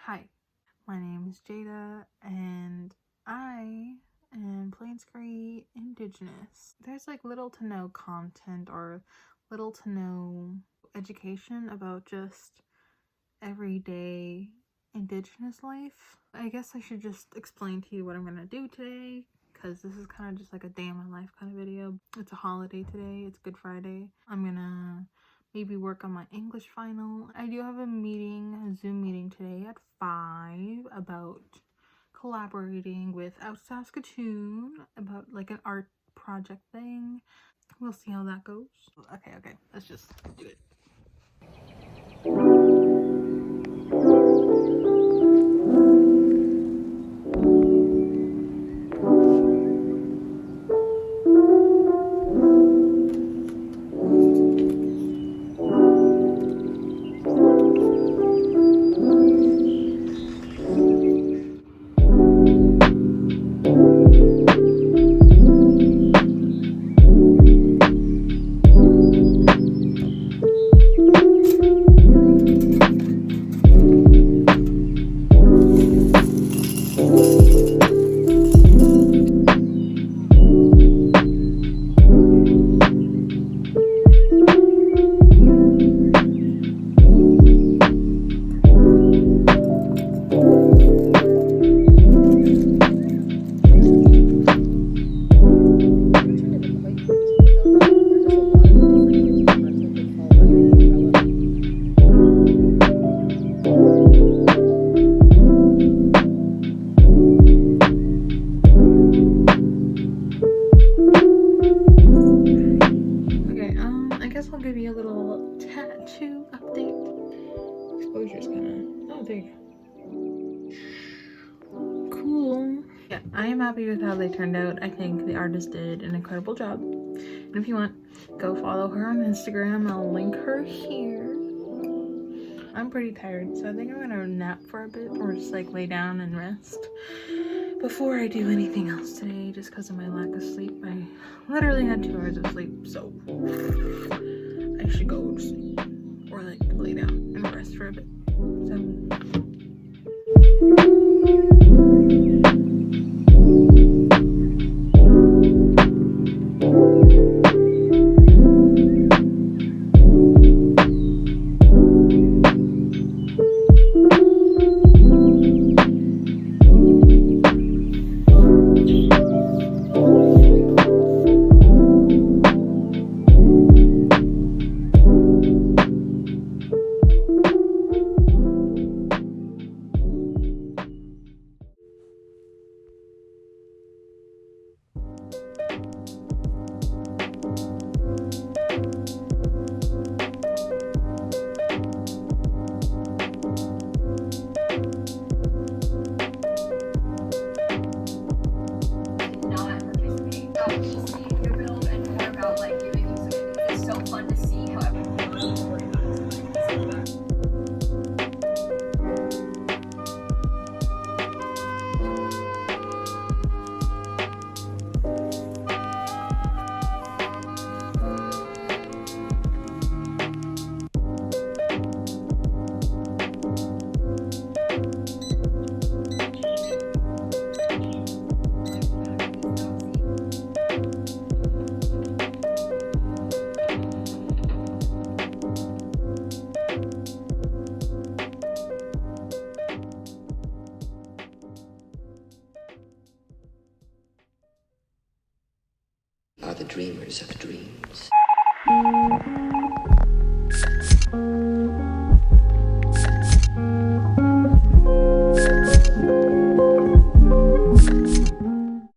Hi, my name is Jada and I am Plainscree Indigenous. There's like little to no content or little to no education about just everyday Indigenous life. I guess I should just explain to you what I'm gonna do today, because this is kind of just like a day in my life kind of video. It's a holiday today, it's Good Friday. I'm gonna maybe work on my English final. I do have a Zoom meeting today at 5 about collaborating with Out Saskatoon about like an art project thing. We'll see how that goes. Okay, let's just do it. I guess I'll give you a little tattoo update. Exposure's kind of, oh, there you go. Cool. Yeah, I am happy with how they turned out. I think the artist did an incredible job. And if you want, go follow her on Instagram. I'll link her here. I'm pretty tired, so I think I'm gonna nap for a bit or just like lay down and rest before I do anything else today, just because of my lack of sleep. I literally had 2 hours of sleep, so I should go to sleep or like lay down and rest for a bit. Are the dreamers of dreams.